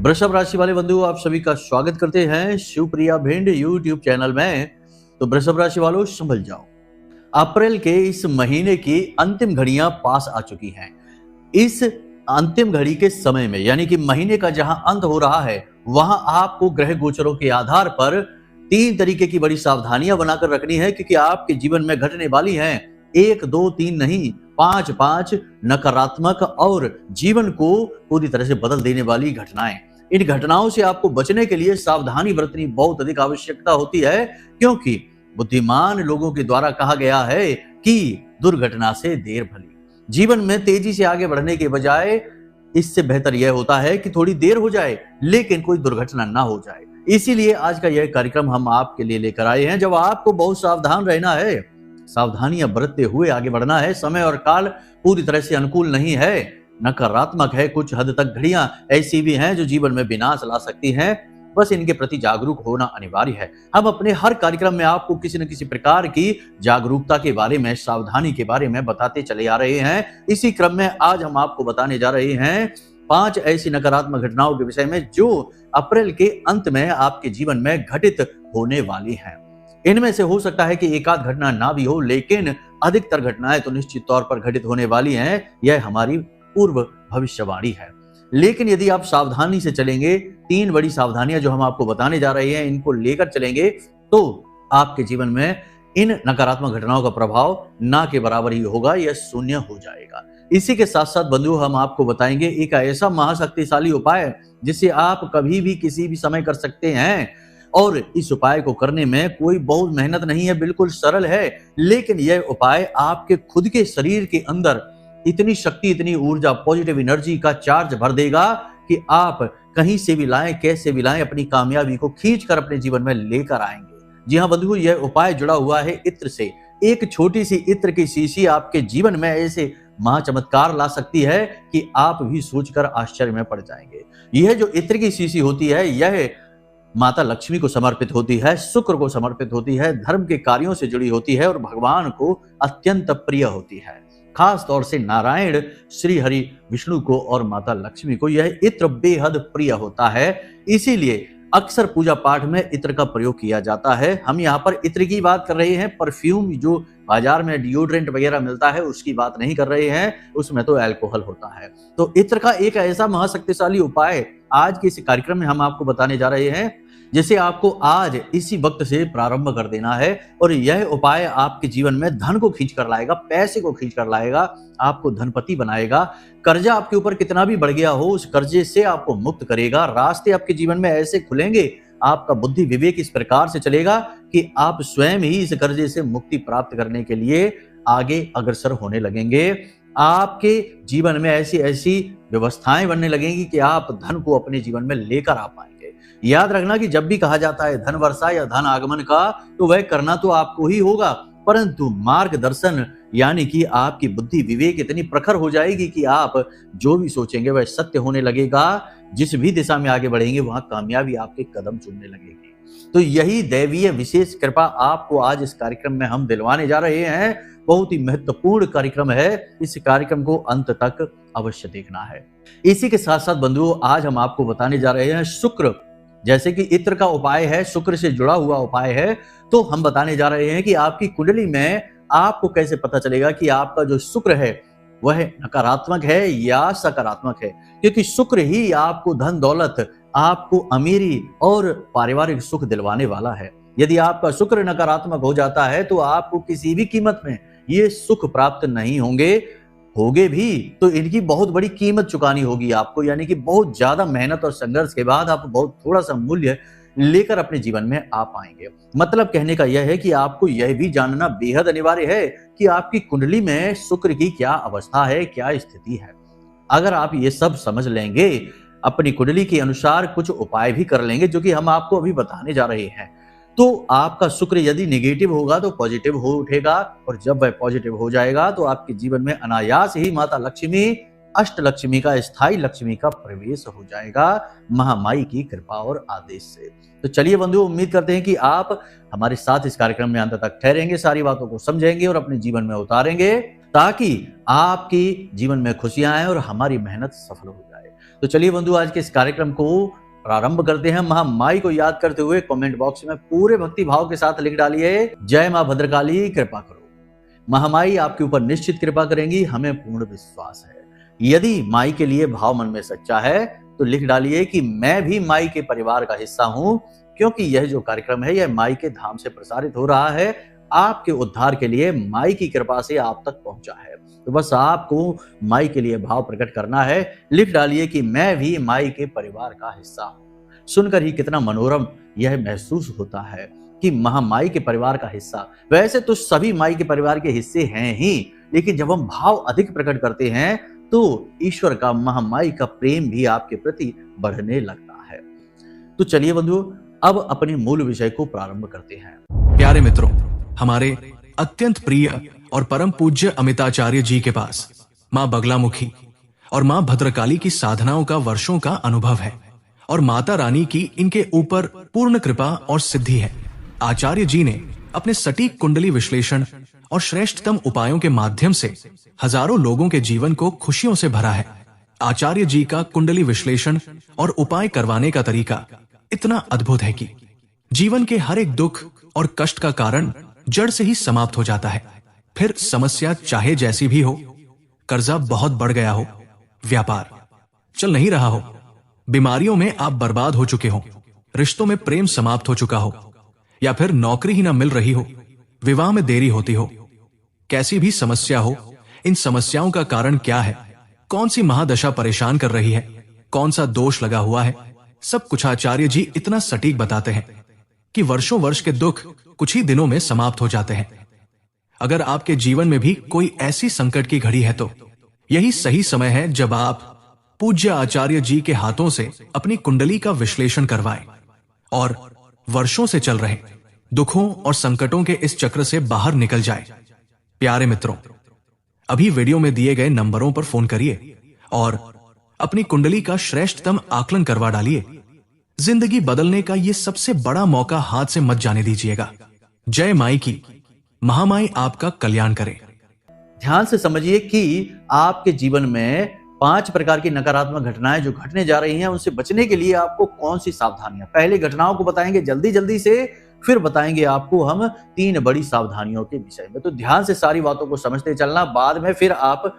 वृषभ राशि वाले बंधु आप सभी का स्वागत करते हैं शिवप्रिया भिंड यूट्यूब चैनल में। तो वृषभ राशि वालों संभल जाओ, अप्रैल के इस महीने की अंतिम घड़ियां पास आ चुकी हैं। इस अंतिम घड़ी के समय में यानी कि महीने का जहां अंत हो रहा है वहां आपको ग्रह गोचरों के आधार पर 3 तरीके की बड़ी सावधानियां बनाकर रखनी है, क्योंकि आपके जीवन में घटने वाली हैं 1, 2, 3 नहीं 5 नकारात्मक और जीवन को पूरी तरह से बदल देने वाली घटनाएं। इन घटनाओं से आपको बचने के लिए सावधानी बरतनी बहुत अधिक आवश्यकता होती है, क्योंकि बुद्धिमान लोगों के द्वारा कहा गया है कि दुर्घटना से देर भली। जीवन में तेजी से आगे बढ़ने के बजाय इससे बेहतर यह होता है कि थोड़ी देर हो जाए लेकिन कोई दुर्घटना ना हो जाए। इसीलिए आज का यह कार्यक्रम हम आपके लिए लेकर आए हैं, जब आपको बहुत सावधान रहना है, सावधानियां बरतते हुए आगे बढ़ना है। समय और काल पूरी तरह से अनुकूल नहीं है, नकारात्मक है। कुछ हद तक घड़ियां ऐसी भी हैं जो जीवन में विनाश ला सकती हैं। बस इनके प्रति जागरूक होना अनिवार्य है। हम अपने हर कार्यक्रम में आपको किसी न किसी प्रकार की जागरूकता के बारे में, सावधानी के बारे में बताते चले आ रहे हैं। इसी क्रम में आज हम आपको बताने जा रहे हैं 5 ऐसी नकारात्मक घटनाओं के विषय में जो अप्रैल के अंत में आपके जीवन में घटित होने वाली हैं। इनमें से हो सकता है कि एक आध घटना ना भी हो, लेकिन अधिकतर घटनाएं तो निश्चित तौर पर घटित होने वाली हैं। यह हमारी पूर्व भविष्यवाणी है। लेकिन यदि आप सावधानी से चलेंगे, 3 बड़ी सावधानियां जो हम आपको बताने जा रहे हैं, इनको लेकर चलेंगे तो आपके जीवन में इन नकारात्मक घटनाओं का प्रभाव ना के बराबर ही होगा, यह शून्य हो जाएगा। इसी के साथ साथ बंधु हम आपको बताएंगे एक ऐसा महाशक्तिशाली उपाय जिसे आप कभी भी किसी भी समय कर सकते हैं। और इस उपाय को करने में कोई बहुत मेहनत नहीं है, बिल्कुल सरल है। लेकिन यह उपाय आपके खुद के शरीर के अंदर इतनी शक्ति, इतनी ऊर्जा, पॉजिटिव एनर्जी का चार्ज भर देगा कि आप कहीं से भी लाएं, कैसे भी लाएं, अपनी कामयाबी को खींच कर अपने जीवन में लेकर आएंगे। जी हाँ बंधु, यह उपाय जुड़ा हुआ है इत्र से। एक छोटी सी इत्र की शीशी आपके जीवन में ऐसे महाचमत्कार ला सकती है कि आप भी सोचकर आश्चर्य में पड़ जाएंगे। यह जो इत्र की शीशी होती है, यह माता लक्ष्मी को समर्पित होती है, शुक्र को समर्पित होती है, धर्म के कार्यों से जुड़ी होती है और भगवान को अत्यंत प्रिय होती है। खास तौर से नारायण, श्री हरि, विष्णु को और माता लक्ष्मी को यह इत्र बेहद प्रिय होता है। इसीलिए अक्सर पूजा पाठ में इत्र का प्रयोग किया जाता है। हम यहाँ पर इत्र की बात कर रहे हैं, परफ्यूम जो बाजार में डिओड्रेंट वगैरह मिलता है उसकी बात नहीं कर रहे हैं, उसमें तो अल्कोहल होता है। तो इत्र का एक ऐसा महाशक्तिशाली उपाय आज के इस कार्यक्रम में हम आपको बताने जा रहे हैं, जिसे आपको आज इसी वक्त से प्रारंभ कर देना है। और यह उपाय आपके जीवन में धन को खींच कर लाएगा, पैसे को खींच कर लाएगा, आपको धनपति बनाएगा। कर्जा आपके ऊपर कितना भी बढ़ गया हो, उस कर्जे से आपको मुक्त करेगा। रास्ते आपके जीवन में ऐसे खुलेंगे, आपका बुद्धि विवेक इस प्रकार से चलेगा कि आप स्वयं ही इस कर्जे से मुक्ति प्राप्त करने के लिए आगे अग्रसर होने लगेंगे। आपके जीवन में ऐसी ऐसी व्यवस्थाएं बनने लगेंगी कि आप धन को अपने जीवन में लेकर आ पाएंगे। याद रखना कि जब भी कहा जाता है धन वर्षा या धन आगमन का, तो वह करना तो आपको ही होगा, परंतु मार्गदर्शन यानी कि आपकी बुद्धि विवेक इतनी प्रखर हो जाएगी कि आप जो भी सोचेंगे वह सत्य होने लगेगा। जिस भी दिशा में आगे बढ़ेंगे वहां कामयाबी आपके कदम चुनने लगेगी। तो यही दैवीय विशेष कृपा आपको आज इस कार्यक्रम में हम दिलवाने जा रहे हैं। बहुत ही महत्वपूर्ण कार्यक्रम है, इस कार्यक्रम को अंत तक अवश्य देखना है। इसी के साथ साथ बंधुओं आज हम आपको बताने जा रहे हैं शुक्र, जैसे कि इत्र का उपाय है, शुक्र से जुड़ा हुआ उपाय है, तो हम बताने जा रहे हैं कि आपकी कुंडली में आपको कैसे पता चलेगा कि आपका जो शुक्र है वह नकारात्मक है या सकारात्मक है। क्योंकि शुक्र ही आपको धन दौलत, आपको अमीरी और पारिवारिक सुख दिलवाने वाला है। यदि आपका शुक्र नकारात्मक हो जाता है तो आपको किसी भी कीमत में ये सुख प्राप्त नहीं होंगे भी तो इनकी बहुत बड़ी कीमत चुकानी होगी आपको, यानी कि बहुत ज्यादा मेहनत और संघर्ष के बाद आप बहुत थोड़ा सा मूल्य लेकर अपने जीवन में आ पाएंगे। मतलब कहने का यह है कि आपको यह भी जानना बेहद अनिवार्य है कि आपकी कुंडली में शुक्र की क्या अवस्था है, क्या स्थिति है। अगर आप ये सब समझ लेंगे, अपनी कुंडली के अनुसार कुछ उपाय भी कर लेंगे जो कि हम आपको अभी बताने जा रहे हैं, तो आपका शुक्र यदि नेगेटिव होगा तो पॉजिटिव हो उठेगा। और जब वह पॉजिटिव हो जाएगा तो आपके जीवन में अनायास ही माता लक्ष्मी, अष्ट लक्ष्मी का, स्थायी लक्ष्मी का प्रवेश हो जाएगा, महामाई की कृपा और आदेश से। तो चलिए बंधुओं, उम्मीद करते हैं कि आप हमारे साथ इस कार्यक्रम में अंत तक ठहरेंगे, सारी बातों को समझेंगे और अपने जीवन में उतारेंगे, ताकि आपके जीवन में खुशियां आए और हमारी मेहनत सफल हो जाए। तो चलिए बंधु, आज के इस कार्यक्रम को प्रारंभ करते हैं। महामाई को याद करते हुए कमेंट बॉक्स में पूरे भक्ति भाव के साथ लिख डालिए, जय मां भद्रकाली कृपा करो। महामाई आपके ऊपर निश्चित कृपा करेंगी, हमें पूर्ण विश्वास है। यदि माई के लिए भाव मन में सच्चा है तो लिख डालिए कि मैं भी माई के परिवार का हिस्सा हूं, क्योंकि यह जो कार्यक्रम है यह माई के धाम से प्रसारित हो रहा है, आपके उद्धार के लिए माई की कृपा से आप तक पहुंचा है। तो बस आपको माई के लिए भाव प्रकट करना है। लिख डालिए कि मैं भी माई के परिवार का हिस्सा हूं। सुनकर ही कितना मनोरम यह महसूस होता है कि महामाई के परिवार का हिस्सा। वैसे तो सभी माई के परिवार के हिस्से हैं ही, लेकिन जब हम भाव अधिक प्रकट करते हैं तो ईश्वर का, महामाई का प्रेम भी आपके प्रति बढ़ने लगता है। तो चलिए बंधुओं, अब अपने मूल विषय को प्रारंभ करते हैं। प्यारे मित्रों, हमारे अत्यंत प्रिय और परम पूज्य अमिताचार्य जी के पास मां बगलामुखी और मां भद्रकाली की साधनाओं का वर्षों का अनुभव है और माता रानी की इनके ऊपर पूर्ण कृपा और सिद्धि है। आचार्य जी ने अपने सटीक कुंडली विश्लेषण और श्रेष्ठतम उपायों के माध्यम से हजारों लोगों के जीवन को खुशियों से भरा है। आचार्य जी का कुंडली विश्लेषण और उपाय करवाने का तरीका इतना अद्भुत है कि जीवन के हर एक दुख और कष्ट का कारण जड़ से ही समाप्त हो जाता है। फिर समस्या चाहे जैसी भी हो, कर्जा बहुत बढ़ गया हो, व्यापार चल नहीं रहा हो, बीमारियों में आप बर्बाद हो चुके हो, रिश्तों में प्रेम समाप्त हो चुका हो, या फिर नौकरी ही ना मिल रही हो, विवाह में देरी होती हो, कैसी भी समस्या हो, इन समस्याओं का कारण क्या है, कौन सी महादशा परेशान कर रही है, कौन सा दोष लगा हुआ है, सब कुछ आचार्य जी इतना सटीक बताते हैं कि वर्षों वर्ष के दुख कुछ ही दिनों में समाप्त हो जाते हैं। अगर आपके जीवन में भी कोई ऐसी संकट की घड़ी है तो यही सही समय है जब आप पूज्य आचार्य जी के हाथों से अपनी कुंडली का विश्लेषण करवाएं और वर्षों से चल रहे दुखों और संकटों के इस चक्र से बाहर निकल जाए। प्यारे मित्रों, अभी वीडियो में दिए गए नंबरों पर फोन करिए और अपनी कुंडली का श्रेष्ठतम आकलन करवा डालिए। जिंदगी बदलने का ये सबसे बड़ा मौका हाथ से मत जाने दीजिएगा। जय माई की। महामाई आपका कल्याण करे। ध्यान से समझिए कि आपके जीवन में 5 प्रकार की नकारात्मक घटनाएं जो घटने जा रही हैं, उनसे बचने के लिए आपको कौन सी सावधानियां। पहले घटनाओं को बताएंगे जल्दी जल्दी से, फिर बताएंगे आपको हम 3 बड़ी सावधानियों के विषय में। तो ध्यान से सारी बातों को समझते चलना, बाद में फिर आप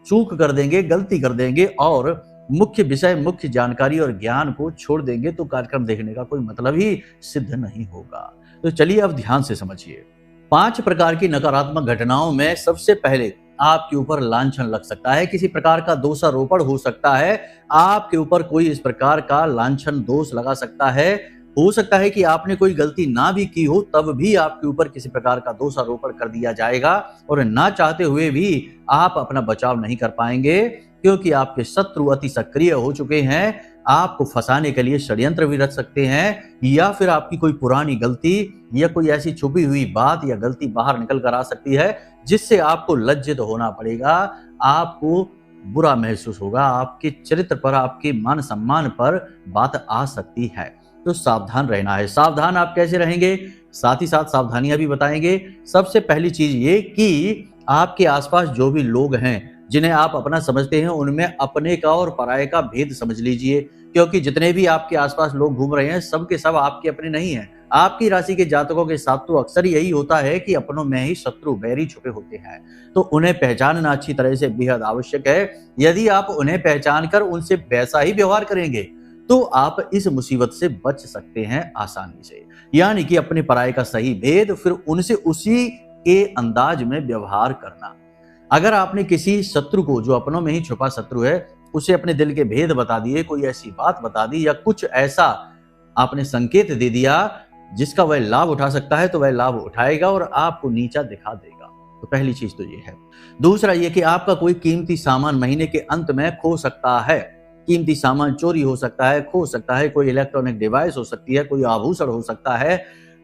चूक कर देंगे, गलती कर देंगे और मुख्य विषय, मुख्य जानकारी और ज्ञान को छोड़ देंगे तो कार्यक्रम देखने का कोई मतलब ही सिद्ध नहीं होगा। तो चलिए अब ध्यान से समझिए। 5 प्रकार की नकारात्मक घटनाओं में सबसे पहले आपके ऊपर लांछन लग सकता है, किसी प्रकार का दोषारोपण हो सकता है, आपके ऊपर कोई इस प्रकार का लांछन दोष लगा सकता है। हो सकता है कि आपने कोई गलती ना भी की हो, तब भी आपके ऊपर किसी प्रकार का दोषारोपण कर दिया जाएगा और ना चाहते हुए भी आप अपना बचाव नहीं कर पाएंगे, क्योंकि आपके शत्रु अति सक्रिय हो चुके हैं। आपको फंसाने के लिए षड्यंत्र भी रच सकते हैं, या फिर आपकी कोई पुरानी गलती या कोई ऐसी छुपी हुई बात या गलती बाहर निकल कर आ सकती है जिससे आपको लज्जित होना पड़ेगा, आपको बुरा महसूस होगा, आपके चरित्र पर, आपके मान सम्मान पर बात आ सकती है। तो सावधान रहना है। सावधान आप कैसे रहेंगे, साथ ही साथ सावधानियां भी बताएंगे। सबसे पहली चीज ये कि आपके आसपास जो भी लोग हैं जिन्हें आप अपना समझते हैं, उनमें अपने का और पराये का भेद समझ लीजिए, क्योंकि जितने भी आपके आसपास लोग घूम रहे हैं सब के सब आपके अपने नहीं हैं। आपकी राशि के जातकों के साथ तो अक्सर यही होता है कि अपनों में ही शत्रु बैरी छुपे होते हैं, तो उन्हें पहचानना अच्छी तरह से बेहद आवश्यक है। यदि आप उन्हें पहचान कर उनसे वैसा ही व्यवहार करेंगे तो आप इस मुसीबत से बच सकते हैं आसानी से। यानी कि अपने पराये का सही भेद, फिर उनसे उसी के अंदाज में व्यवहार करना। अगर आपने किसी शत्रु को, जो अपनों में ही छुपा शत्रु है, उसे अपने दिल के भेद बता दिए, कोई ऐसी बात बता दी या कुछ ऐसा आपने संकेत दे दिया जिसका वह लाभ उठा सकता है, तो वह लाभ उठाएगा और आपको नीचा दिखा देगा। तो पहली चीज तो ये है। दूसरा ये कि आपका कोई कीमती सामान महीने के अंत में खो सकता है। कीमती सामान चोरी हो सकता है, खो सकता है, कोई इलेक्ट्रॉनिक डिवाइस हो सकती है, कोई आभूषण हो सकता है,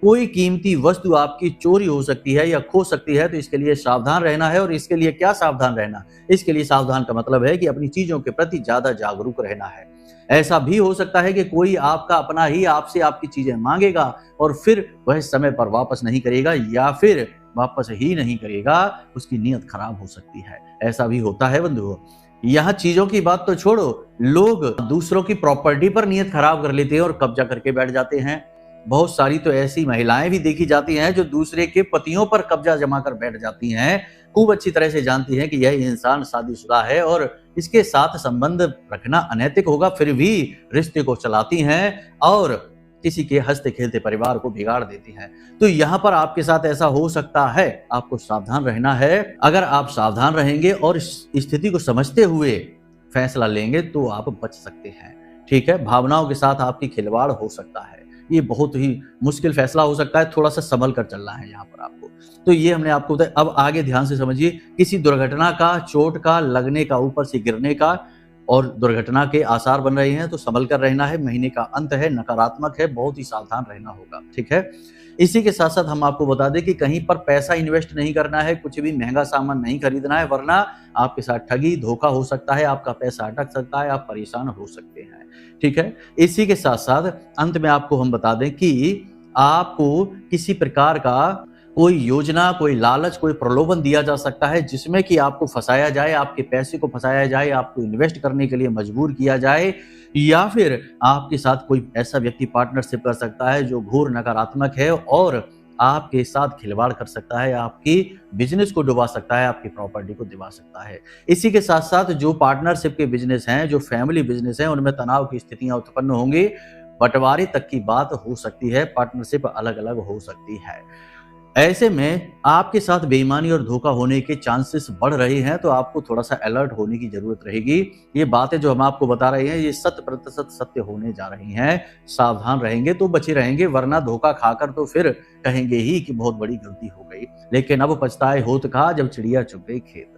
कोई कीमती वस्तु आपकी चोरी हो सकती है या खो सकती है। तो इसके लिए सावधान रहना है। और इसके लिए क्या सावधान रहना, इसके लिए सावधान का मतलब है कि अपनी चीजों के प्रति ज्यादा जागरूक रहना है। ऐसा भी हो सकता है कि कोई आपका अपना ही आपसे आपकी चीजें मांगेगा और फिर वह समय पर वापस नहीं करेगा, या फिर वापस ही नहीं करेगा, उसकी नीयत खराब हो सकती है। ऐसा भी होता है बंधुओं। यहाँ चीजों की बात तो छोड़ो, लोग दूसरों की प्रॉपर्टी पर नीयत खराब कर लेते हैं और कब्जा करके बैठ जाते हैं। बहुत सारी तो ऐसी महिलाएं भी देखी जाती हैं जो दूसरे के पतियों पर कब्जा जमा कर बैठ जाती हैं। खूब अच्छी तरह से जानती हैं कि यह इंसान शादीशुदा है और इसके साथ संबंध रखना अनैतिक होगा, फिर भी रिश्ते को चलाती हैं और किसी के हंसते खेलते परिवार को बिगाड़ देती हैं। तो यहाँ पर आपके साथ ऐसा हो सकता है, आपको सावधान रहना है। अगर आप सावधान रहेंगे और इस स्थिति को समझते हुए फैसला लेंगे तो आप बच सकते हैं। ठीक है, भावनाओं के साथ आपकी खिलवाड़ हो सकता है, ये बहुत ही मुश्किल फैसला हो सकता है, थोड़ा सा संभल कर चलना है यहाँ पर आपको। तो ये हमने आपको बताया। अब आगे ध्यान से समझिए, किसी दुर्घटना का, चोट का लगने का, ऊपर से गिरने का और दुर्घटना के आसार बन रहे हैं तो संभल कर रहना है। महीने का अंत है, नकारात्मक है, बहुत ही सावधान रहना होगा। ठीक है, इसी के साथ साथ हम आपको बता दें कि कहीं पर पैसा इन्वेस्ट नहीं करना है, कुछ भी महंगा सामान नहीं खरीदना है, वरना आपके साथ ठगी धोखा हो सकता है, आपका पैसा अटक सकता है, आप परेशान हो सकते हैं। ठीक है, इसी के साथ साथ अंत में आपको हम बता दें कि आपको किसी प्रकार का कोई योजना, कोई लालच, कोई प्रलोभन दिया जा सकता है जिसमें कि आपको फंसाया जाए, आपके पैसे को फंसाया जाए, आपको इन्वेस्ट करने के लिए मजबूर किया जाए, या फिर आपके साथ कोई ऐसा व्यक्ति पार्टनरशिप कर सकता है जो घोर नकारात्मक है और आपके साथ खिलवाड़ कर सकता है, आपकी बिजनेस को डुबा सकता है, आपकी प्रॉपर्टी को दिवा सकता है। इसी के साथ साथ जो पार्टनरशिप के बिजनेस हैं, जो फैमिली बिजनेस हैं, उनमें तनाव की स्थितियां उत्पन्न होंगी, बंटवारे तक की बात हो सकती है, पार्टनरशिप अलग अलग हो सकती है। ऐसे में आपके साथ बेईमानी और धोखा होने के चांसेस बढ़ रहे हैं, तो आपको थोड़ा सा अलर्ट होने की जरूरत रहेगी। ये बातें जो हम आपको बता रहे हैं, ये 100% सत्य होने जा रही हैं। सावधान रहेंगे तो बचे रहेंगे, वरना धोखा खाकर तो फिर कहेंगे ही कि बहुत बड़ी गलती हो गई। लेकिन अब पछताए होत कहा, जब चिड़िया चुग गई खेत।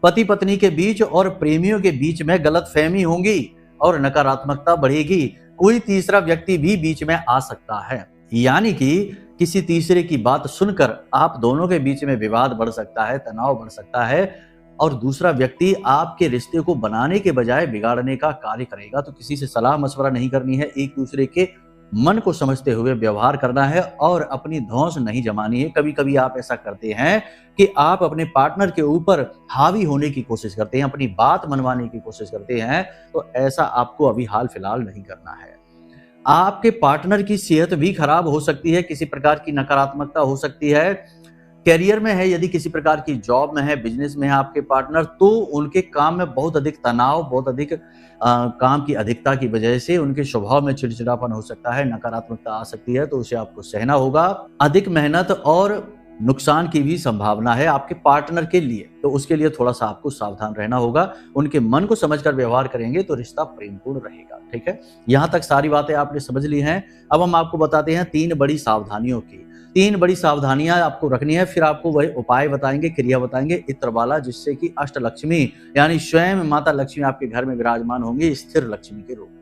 पति पत्नी के बीच और प्रेमियों के बीच में गलतफहमी होंगी और नकारात्मकता बढ़ेगी। कोई तीसरा व्यक्ति भी बीच में आ सकता है, यानी कि किसी तीसरे की बात सुनकर आप दोनों के बीच में विवाद बढ़ सकता है, तनाव बढ़ सकता है और दूसरा व्यक्ति आपके रिश्ते को बनाने के बजाय बिगाड़ने का कार्य करेगा। तो किसी से सलाह मशवरा नहीं करनी है, एक दूसरे के मन को समझते हुए व्यवहार करना है और अपनी धौंस नहीं जमानी है। कभी कभी आप ऐसा करते हैं कि आप अपने पार्टनर के ऊपर हावी होने की कोशिश करते हैं, अपनी बात मनवाने की कोशिश करते हैं, तो ऐसा आपको अभी हाल फिलहाल नहीं करना है। आपके पार्टनर की सेहत भी खराब हो सकती है, किसी प्रकार की नकारात्मकता हो सकती है। करियर में है, यदि किसी प्रकार की जॉब में है, बिजनेस में है आपके पार्टनर, तो उनके काम में बहुत अधिक तनाव, बहुत अधिक काम की अधिकता की वजह से उनके स्वभाव में चिड़चिड़ापन हो सकता है, नकारात्मकता आ सकती है, तो उसे आपको सहना होगा। अधिक मेहनत और नुकसान की भी संभावना है आपके पार्टनर के लिए, तो उसके लिए थोड़ा सा आपको सावधान रहना होगा। उनके मन को समझकर व्यवहार करेंगे तो रिश्ता प्रेमपूर्ण रहेगा। ठीक है, यहाँ तक सारी बातें आपने समझ ली हैं। अब हम आपको बताते हैं 3 बड़ी सावधानियों की। 3 बड़ी सावधानियां आपको रखनी है, फिर आपको वही उपाय बताएंगे, क्रिया बताएंगे इत्र वाला, जिससे कि अष्टलक्ष्मी यानी स्वयं माता लक्ष्मी आपके घर में विराजमान होंगी स्थिर लक्ष्मी के रूप में।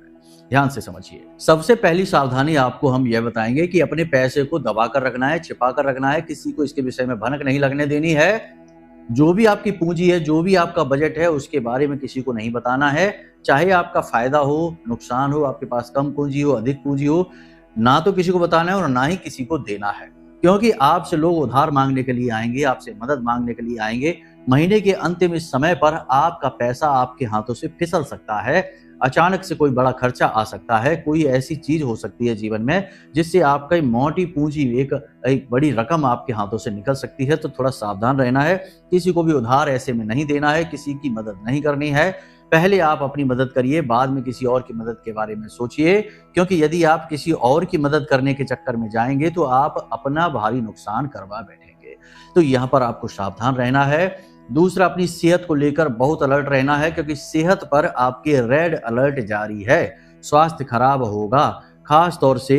ध्यान से समझिए। सबसे पहली सावधानी आपको हम यह बताएंगे कि अपने पैसे को दबा कर रखना है, छिपा कर रखना है, किसी को इसके विषय में भनक नहीं लगने देनी है। जो भी आपकी पूंजी है, जो भी आपका बजट है, उसके बारे में किसी को नहीं बताना है। चाहे आपका फायदा हो, नुकसान हो, आपके पास कम पूंजी हो, अधिक पूंजी हो, ना तो किसी को बताना है और ना ही किसी को देना है, क्योंकि आपसे लोग उधार मांगने के लिए आएंगे, आपसे मदद मांगने के लिए आएंगे। महीने के अंतिम इस समय पर आपका पैसा आपके हाथों से फिसल सकता है, अचानक से कोई बड़ा खर्चा आ सकता है, कोई ऐसी चीज हो सकती है जीवन में जिससे आपका मोटी पूंजी, एक बड़ी रकम आपके हाथों से निकल सकती है। तो थोड़ा सावधान रहना है, किसी को भी उधार ऐसे में नहीं देना है, किसी की मदद नहीं करनी है। पहले आप अपनी मदद करिए, बाद में किसी और की मदद के बारे में सोचिए, क्योंकि यदि आप किसी और की मदद करने के चक्कर में जाएंगे तो आप अपना भारी नुकसान करवा बैठेंगे। तो यहाँ पर आपको सावधान रहना है। दूसरा, अपनी सेहत को लेकर बहुत अलर्ट रहना है, क्योंकि सेहत पर आपके रेड अलर्ट जारी है। स्वास्थ्य खराब होगा, खास तौर से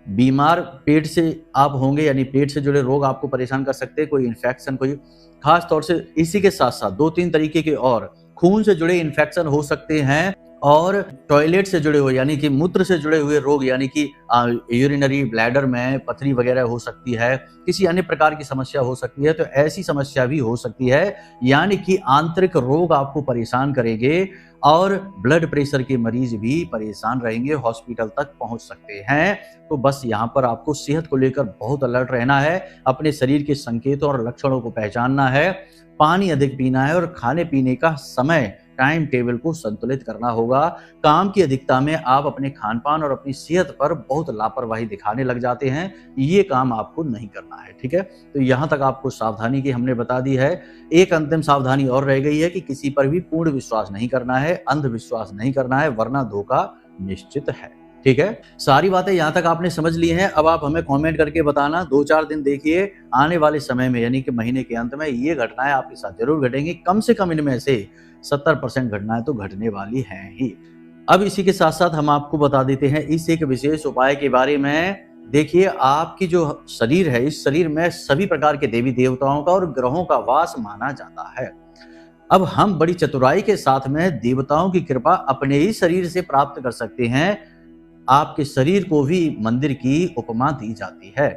बीमार पेट से आप होंगे, यानी पेट से जुड़े रोग आपको परेशान कर सकते हैं, कोई इन्फेक्शन, कोई खास तौर से। इसी के साथ साथ 2-3 तरीके के और खून से जुड़े इन्फेक्शन हो सकते हैं और टॉयलेट से जुड़े हुए यानी कि मूत्र से जुड़े हुए रोग, यानी कि यूरिनरी ब्लैडर में पथरी वगैरह हो सकती है, किसी अन्य प्रकार की समस्या हो सकती है, तो ऐसी समस्या भी हो सकती है, यानी कि आंतरिक रोग आपको परेशान करेंगे और ब्लड प्रेशर के मरीज भी परेशान रहेंगे, हॉस्पिटल तक पहुंच सकते हैं। तो बस यहाँ पर आपको सेहत को लेकर बहुत अलर्ट रहना है, अपने शरीर के संकेतों और लक्षणों को पहचानना है, पानी अधिक पीना है और खाने पीने का समय टाइम टेबल को संतुलित करना होगा। काम की अधिकता में आप अपने खान पान और अपनी सेहत पर बहुत लापरवाही दिखाने लग जाते हैं, ये काम आपको नहीं करना है। ठीक है, तो यहाँ तक आपको सावधानी की हमने बता दी है। एक अंतिम सावधानी और रह गई है कि किसी पर भी पूर्ण विश्वास नहीं करना है, अंधविश्वास नहीं करना है, वरना धोखा निश्चित है। ठीक है, सारी बातें यहाँ तक आपने समझ ली हैं। अब आप हमें कमेंट करके बताना, 2-4 दिन देखिए, आने वाले समय में यानी कि महीने के अंत में ये घटनाएं आपके साथ जरूर घटेंगी। कम से कम इनमें से 70% घटनाएं तो घटने वाली हैं ही। अब इसी के साथ साथ हम आपको बता देते हैं इस एक विशेष उपाय के बारे में। देखिए, आपकी जो शरीर है, इस शरीर में सभी प्रकार के देवी देवताओं का और ग्रहों का वास माना जाता है। अब हम बड़ी चतुराई के साथ में देवताओं की कृपा अपने ही शरीर से प्राप्त कर सकते हैं। आपके शरीर को भी मंदिर की उपमा दी जाती है।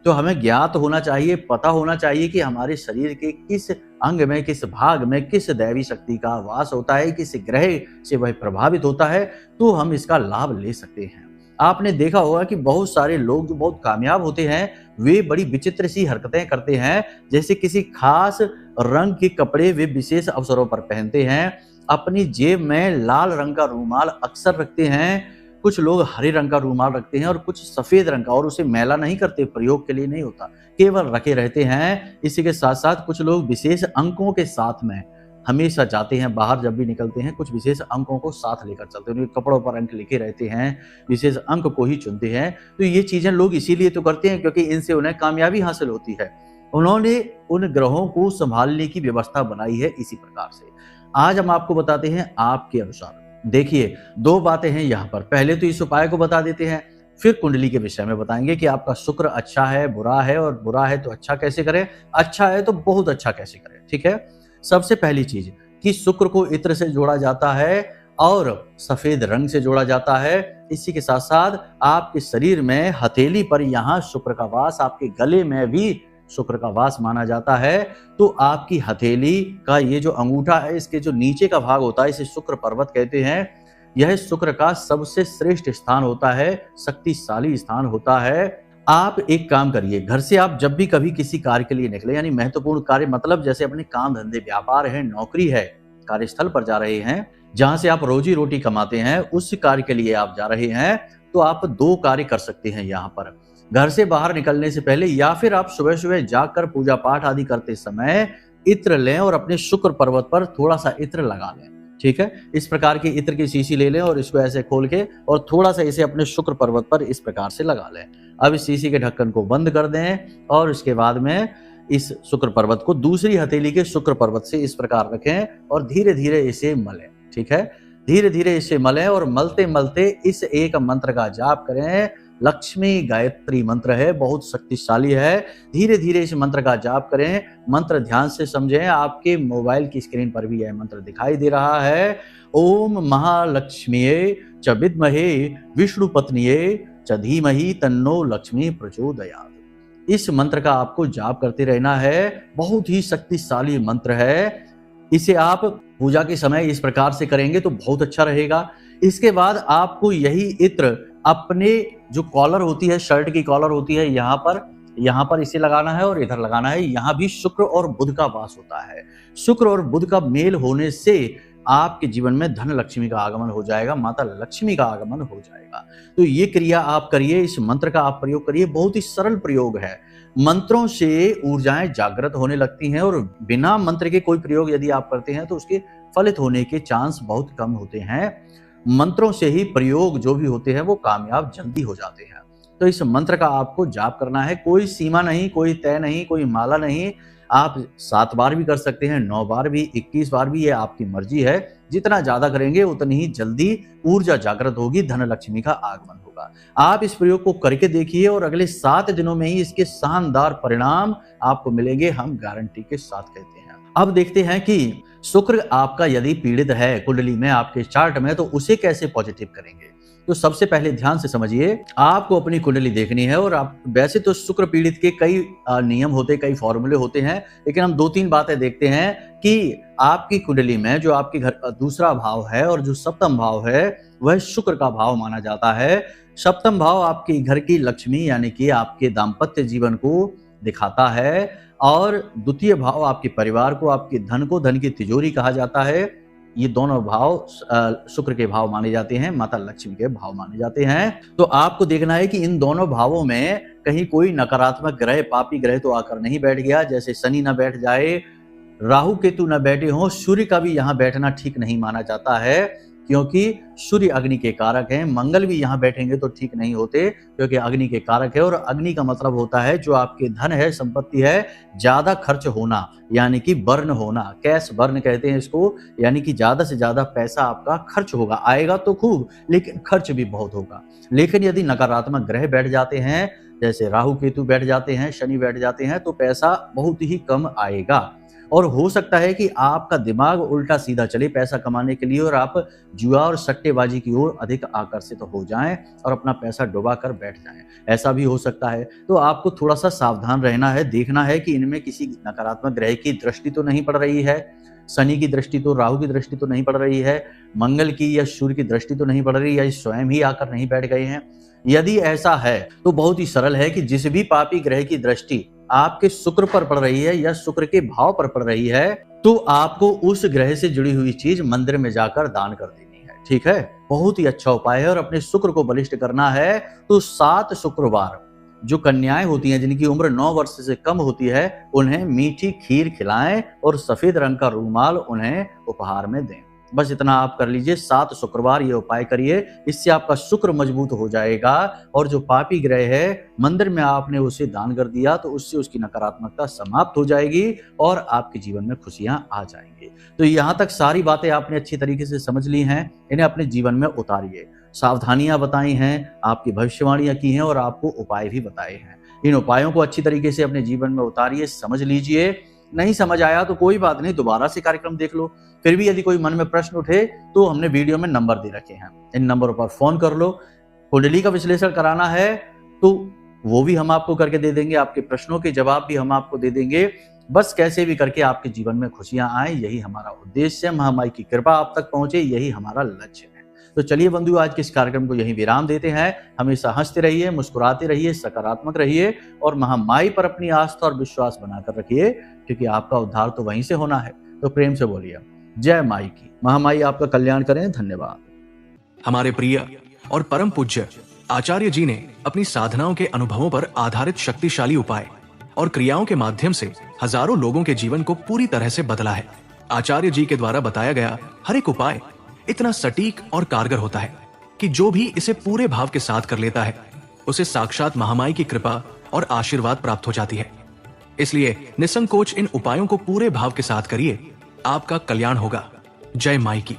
तो हमें ज्ञात होना चाहिए, पता होना चाहिए कि हमारे शरीर के किस अंग में, किस भाग में किस दैवी शक्ति का वास होता है, किस ग्रह से वह प्रभावित होता है, तो हम इसका लाभ ले सकते हैं। आपने देखा होगा कि बहुत सारे लोग जो बहुत कामयाब होते हैं, वे बड़ी विचित्र सी हरकतें करते हैं। जैसे किसी खास रंग के कपड़े वे विशेष अवसरों पर पहनते हैं, अपनी जेब में लाल रंग का रूमाल अक्सर रखते हैं, कुछ लोग हरे रंग का रूमाल रखते हैं और कुछ सफेद रंग का, और उसे मैला नहीं करते, प्रयोग के लिए नहीं होता, केवल रखे रहते हैं। इसी के साथ साथ कुछ लोग विशेष अंकों के साथ में हमेशा जाते हैं, बाहर जब भी निकलते हैं कुछ विशेष अंकों को साथ लेकर चलते हैं, उनके कपड़ों पर अंक लिखे रहते हैं, विशेष अंक को ही चुनते हैं। तो ये चीजें लोग इसीलिए तो करते हैं क्योंकि इनसे उन्हें कामयाबी हासिल होती है। उन्होंने उन ग्रहों को संभालने की व्यवस्था बनाई है इसी प्रकार से। आज हम आपको बताते हैं आपके अनुसार। देखिए, 2 बातें हैं यहाँ पर। पहले तो इस उपाय को बता देते हैं, फिर कुंडली के विषय में बताएंगे कि आपका शुक्र अच्छा है, बुरा है, और बुरा है तो अच्छा कैसे करें, अच्छा है तो बहुत अच्छा कैसे करें। ठीक है, सबसे पहली चीज कि शुक्र को इत्र से जोड़ा जाता है और सफेद रंग से जोड़ा जाता है। इसी के साथ साथ आपके शरीर में हथेली पर यहाँ शुक्र का वास, आपके गले में भी शुक्र का वास माना जाता है। तो आपकी हथेली का ये जो अंगूठा है, इसके जो नीचे का भाग होता है, इसे शुक्र पर्वत कहते हैं। यह शुक्र का सबसे श्रेष्ठ स्थान होता है, शक्तिशाली स्थान होता है। आप एक काम करिए, घर से आप जब भी कभी किसी कार्य के लिए निकले, यानी महत्वपूर्ण कार्य, मतलब जैसे अपने काम धंधे, व्यापार है, नौकरी है, कार्यस्थल पर जा रहे हैं, जहां से आप रोजी रोटी कमाते हैं, उस कार्य के लिए आप जा रहे हैं, तो आप 2 कार्य कर सकते हैं यहाँ पर। घर से बाहर निकलने से पहले या फिर आप सुबह सुबह जाकर पूजा पाठ आदि करते समय इत्र लें और अपने शुक्र पर्वत पर थोड़ा सा इत्र लगा लें। ठीक है, इस प्रकार की इत्र की शीशी ले लें और इसको ऐसे खोल के और थोड़ा सा इसे अपने शुक्र पर्वत पर इस प्रकार से लगा लें। अब इस शीशी के ढक्कन को बंद कर दें और इसके बाद में इस शुक्र पर्वत को दूसरी हथेली के शुक्र पर्वत से इस प्रकार रखें और धीरे धीरे इसे मलें। ठीक है, धीरे धीरे इसे मलें और मलते मलते इस एक मंत्र का जाप करें। लक्ष्मी गायत्री मंत्र है, बहुत शक्तिशाली है। धीरे धीरे इस मंत्र का जाप करें। मंत्र ध्यान से समझें, आपके मोबाइल की स्क्रीन पर भी यह मंत्र दिखाई दे रहा है। ओम महालक्ष्मीये च विद्महे विष्णु पत्निये च धीमहि तन्नो लक्ष्मी प्रचोदयात्। इस मंत्र का आपको जाप करते रहना है, बहुत ही शक्तिशाली मंत्र है। इसे आप पूजा के समय इस प्रकार से करेंगे तो बहुत अच्छा रहेगा। इसके बाद आपको यही इत्र अपने जो कॉलर होती है, शर्ट की कॉलर होती है, यहाँ पर इसे लगाना है और इधर लगाना है। यहाँ भी शुक्र और बुध का वास होता है। शुक्र और बुध का मेल होने से आपके जीवन में धन लक्ष्मी का आगमन हो जाएगा, माता लक्ष्मी का आगमन हो जाएगा। तो ये क्रिया आप करिए, इस मंत्र का आप प्रयोग करिए। बहुत ही सरल प्रयोग है। मंत्रों से ऊर्जाएं जागृत होने लगती हैं और बिना मंत्र के कोई प्रयोग यदि आप करते हैं तो उसके फलित होने के चांस बहुत कम होते हैं। मंत्रों से ही प्रयोग जो भी होते हैं वो कामयाब जल्दी हो जाते हैं। तो इस मंत्र का आपको जाप करना है। कोई सीमा नहीं, कोई तय नहीं, कोई माला नहीं। आप 7 बार भी कर सकते हैं, 9 बार भी, 21 बार भी, ये आपकी मर्जी है। जितना ज्यादा करेंगे उतनी ही जल्दी ऊर्जा जागृत होगी, धन लक्ष्मी का आगमन होगा। आप इस प्रयोग को करके देखिए और अगले 7 दिनों में ही इसके शानदार परिणाम आपको मिलेंगे, हम गारंटी के साथ कहते हैं। अब देखते हैं कि शुक्र आपका यदि पीड़ित है कुंडली में, आपके चार्ट में, तो उसे कैसे पॉजिटिव करेंगे। तो सबसे पहले ध्यान से समझिए, आपको अपनी कुंडली देखनी है और आप वैसे तो शुक्र पीड़ित के कई नियम होते, कई फॉर्मूले होते हैं, लेकिन हम 2-3 बातें देखते हैं कि आपकी कुंडली में जो आपके घर का दूसरा भाव है और जो सप्तम भाव है वह शुक्र का भाव माना जाता है। सप्तम भाव आपके घर की लक्ष्मी यानी कि आपके दाम्पत्य जीवन को दिखाता है और द्वितीय भाव आपके परिवार को, आपके धन को, धन की तिजोरी कहा जाता है। ये दोनों भाव शुक्र के भाव माने जाते हैं, माता लक्ष्मी के भाव माने जाते हैं। तो आपको देखना है कि इन दोनों भावों में कहीं कोई नकारात्मक ग्रह, पापी ग्रह तो आकर नहीं बैठ गया। जैसे शनि ना बैठ जाए, राहु केतु न बैठे हों, सूर्य का भी यहाँ बैठना ठीक नहीं माना जाता है, क्योंकि सूर्य अग्नि के कारक हैं। मंगल भी यहाँ बैठेंगे तो ठीक नहीं होते, क्योंकि अग्नि के कारक है, और अग्नि का मतलब होता है जो आपके धन है, संपत्ति है, ज्यादा खर्च होना, यानी कि बर्न होना, कैश बर्न कहते हैं इसको, यानी कि ज्यादा से ज्यादा पैसा आपका खर्च होगा। आएगा तो खूब, लेकिन खर्च भी बहुत होगा। लेकिन यदि नकारात्मक ग्रह बैठ जाते हैं, जैसे राहु केतु बैठ जाते हैं, शनि बैठ जाते हैं, तो पैसा बहुत ही कम आएगा। और हो सकता है कि आपका दिमाग उल्टा सीधा चले पैसा कमाने के लिए, और आप जुआ और सट्टेबाजी की ओर अधिक आकर्षित हो जाएं और अपना पैसा डुबा कर बैठ जाएं। ऐसा भी हो सकता है। तो आपको थोड़ा सा सावधान रहना है, देखना है कि इनमें किसी नकारात्मक ग्रह की दृष्टि तो नहीं पड़ रही है। शनि की दृष्टि तो, राहु की दृष्टि तो नहीं पड़ रही है, मंगल की या सूर्य की दृष्टि तो नहीं पड़ रही है, स्वयं ही आकर नहीं बैठ गए हैं। यदि ऐसा है तो बहुत ही सरल है कि जिस भी पापी ग्रह की दृष्टि आपके शुक्र पर पड़ रही है या शुक्र के भाव पर पड़ रही है, तो आपको उस ग्रह से जुड़ी हुई चीज मंदिर में जाकर दान कर देनी है। ठीक है, बहुत ही अच्छा उपाय है। और अपने शुक्र को बलिष्ठ करना है तो 7 शुक्रवार जो कन्याएं होती हैं, जिनकी उम्र 9 वर्ष से कम होती है, उन्हें मीठी खीर खिलाएं और सफेद रंग का रूमाल उन्हें उपहार में दें। बस इतना आप कर लीजिए। 7 शुक्रवार ये उपाय करिए, इससे आपका शुक्र मजबूत हो जाएगा। और जो पापी ग्रह है, मंदिर में आपने उसे दान कर दिया तो उससे उसकी नकारात्मकता समाप्त हो जाएगी और आपके जीवन में खुशियां आ जाएंगी। तो यहाँ तक सारी बातें आपने अच्छी तरीके से समझ ली हैं, इन्हें अपने जीवन में उतारिए। सावधानियां बताई हैं, आपकी भविष्यवाणियां की हैं और आपको उपाय भी बताए हैं। इन उपायों को अच्छी तरीके से अपने जीवन में उतारिए, समझ लीजिए। नहीं समझ आया तो कोई बात नहीं, दोबारा से कार्यक्रम देख लो। फिर भी यदि कोई मन में प्रश्न उठे तो हमने वीडियो में नंबर दे रखे हैं, इन नंबरों पर फोन कर लो। कुंडली का विश्लेषण कराना है तो वो भी हम आपको करके दे देंगे, आपके प्रश्नों के जवाब भी हम आपको दे देंगे। बस कैसे भी करके आपके जीवन में खुशियां आए, यही हमारा उद्देश्य है। महामाई की कृपा आप तक पहुंचे, यही हमारा लक्ष्य है। तो चलिए बंधु, आज के इस कार्यक्रम को यहीं विराम देते हैं। हमेशा हंसते रहिए, मुस्कुराते रहिए, सकारात्मक रहिए और महामाई पर अपनी आस्था और विश्वास बनाकर रखिए, क्योंकि आपका उद्धार तो वहीं से होना है। तो प्रेम से बोलिए जय माई की। महामाई आपका कल्याण करें। धन्यवाद। हमारे प्रिय और परम पूज्य आचार्य जी ने अपनी साधनाओं के अनुभवों पर आधारित शक्तिशाली उपाय और क्रियाओं के माध्यम से हजारों लोगों के जीवन को पूरी तरह से बदला है। आचार्य जी के द्वारा बताया गया हर एक उपाय इतना सटीक और कारगर होता है कि जो भी इसे पूरे भाव के साथ कर लेता है, उसे साक्षात महामाई की कृपा और आशीर्वाद प्राप्त हो जाती है। इसलिए निसंकोच इन उपायों को पूरे भाव के साथ करिए, आपका कल्याण होगा। जय माई की।